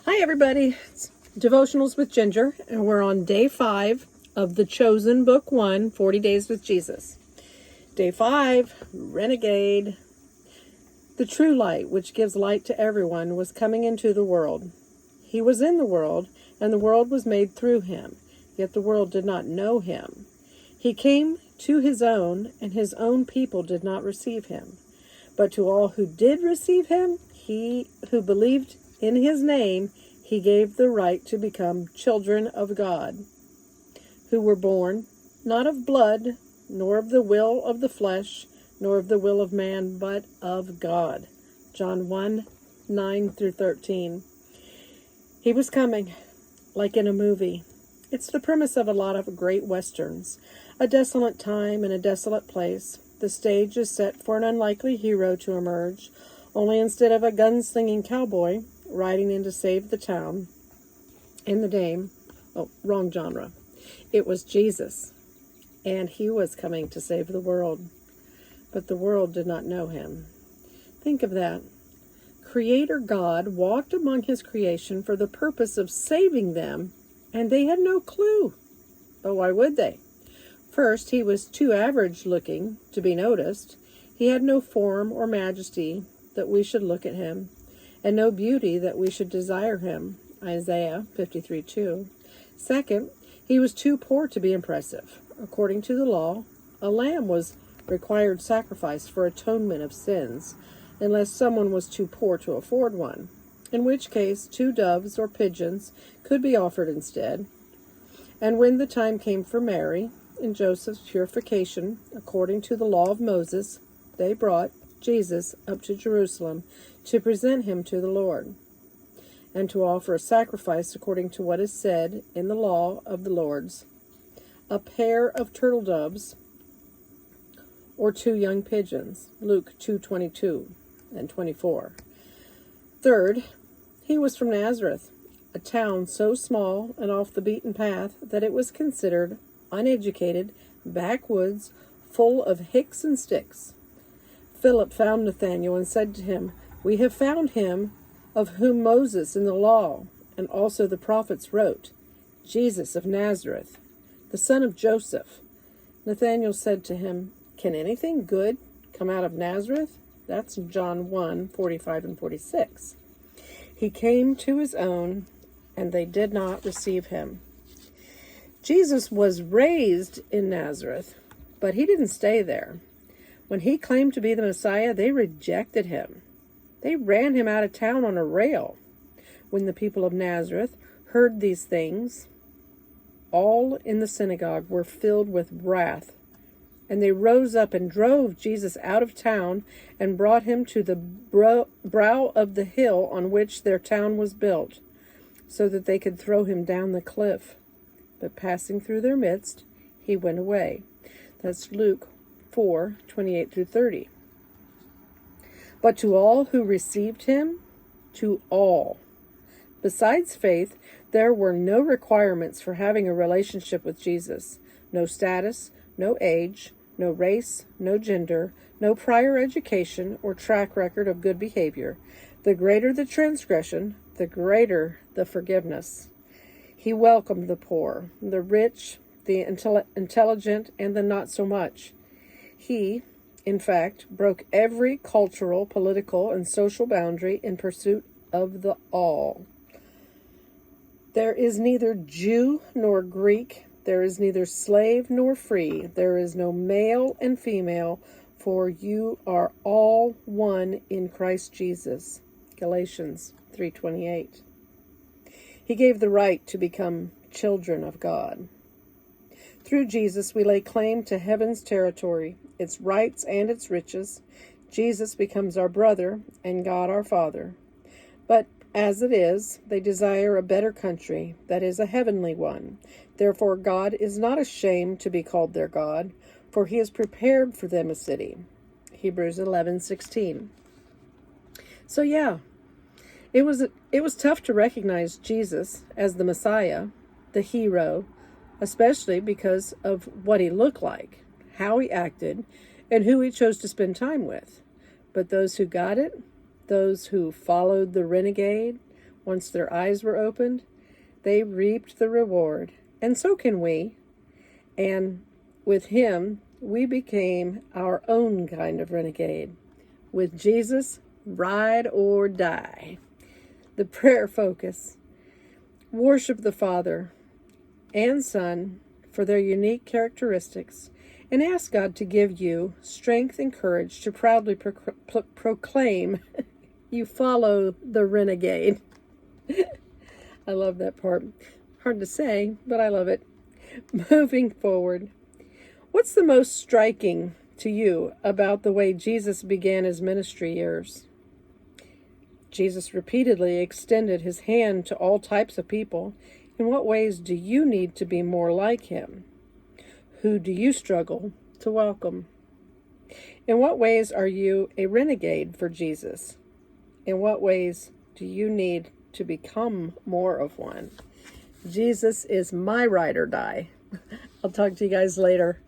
Hi, everybody. It's Devotionals with Ginger, and we're on day 5 of The Chosen, Book 1, 40 Days with Jesus. Day 5, Renegade. The true light, which gives light to everyone, was coming into the world. He was in the world, and the world was made through him, yet the world did not know him. He came to his own, and his own people did not receive him. But to all who did receive him, he who believed in his name, he gave the right to become children of God, who were born not of blood, nor of the will of the flesh, nor of the will of man, but of God. John 1, 9 through 13. He was coming, like in a movie. It's the premise of a lot of great westerns. A desolate time in a desolate place. The stage is set for an unlikely hero to emerge, only instead of a gunslinging cowboy riding in to save the town in the name, wrong genre. It was Jesus, and he was coming to save the world, but the world did not know him. Think of that. Creator God walked among his creation for the purpose of saving them, and they had no clue. But why would they? First, he was too average looking to be noticed. He had no form or majesty that we should look at him, and no beauty that we should desire him. Isaiah 53:2. Second, he was too poor to be impressive. According to the law, a lamb was required sacrifice for atonement of sins, unless someone was too poor to afford one, in which case 2 doves or pigeons could be offered instead. And when the time came for Mary and Joseph's purification, according to the law of Moses, they brought Jesus up to Jerusalem to present him to the Lord, and to offer a sacrifice according to what is said in the law of the Lord's, a pair of turtle doves or 2 young pigeons. Luke 2:22 and 24. Third, he was from Nazareth, a town so small and off the beaten path that it was considered uneducated, backwoods, full of hicks and sticks. Philip found Nathanael and said to him, "We have found him of whom Moses in the law and also the prophets wrote, Jesus of Nazareth, the son of Joseph." Nathanael said to him, "Can anything good come out of Nazareth?" That's John 1, 45 and 46. He came to his own, and they did not receive him. Jesus was raised in Nazareth, but he didn't stay there. When he claimed to be the Messiah, they rejected him. They ran him out of town on a rail. When the people of Nazareth heard these things, all in the synagogue were filled with wrath, and they rose up and drove Jesus out of town and brought him to the brow of the hill on which their town was built, so that they could throw him down the cliff. But passing through their midst, he went away. That's Luke 4:28 through 30. But to all who received him, to all. Besides faith, there were no requirements for having a relationship with Jesus. No status, no age, no race, no gender, no prior education or track record of good behavior. The greater the transgression, the greater the forgiveness. He welcomed the poor, the rich, the intelligent, and the not so much. He, in fact, broke every cultural, political, and social boundary in pursuit of the all. There is neither Jew nor Greek. There is neither slave nor free. There is no male and female, for you are all one in Christ Jesus. Galatians 3:28. He gave the right to become children of God. Through Jesus, we lay claim to heaven's territory, its rights and its riches. Jesus becomes our brother and God our Father. But as it is, they desire a better country, that is, a heavenly one. Therefore, God is not ashamed to be called their God, for he has prepared for them a city. Hebrews 11:16. So it was tough to recognize Jesus as the Messiah, the hero, especially because of what he looked like, how he acted, and who he chose to spend time with. But those who got it, those who followed the renegade, Once their eyes were opened, they reaped the reward. And so can we. And with him, we became our own kind of renegade. With Jesus, ride or die. The prayer focus. Worship the Father and Son for their unique characteristics, and ask God to give you strength and courage to proudly proclaim you follow the renegade. I love that part. Hard to say, but I love it. Moving forward. What's the most striking to you about the way Jesus began his ministry years? Jesus repeatedly extended his hand to all types of people. In what ways do you need to be more like him? Who do you struggle to welcome? In what ways are you a renegade for Jesus? In what ways do you need to become more of one? Jesus is my ride or die. I'll talk to you guys later.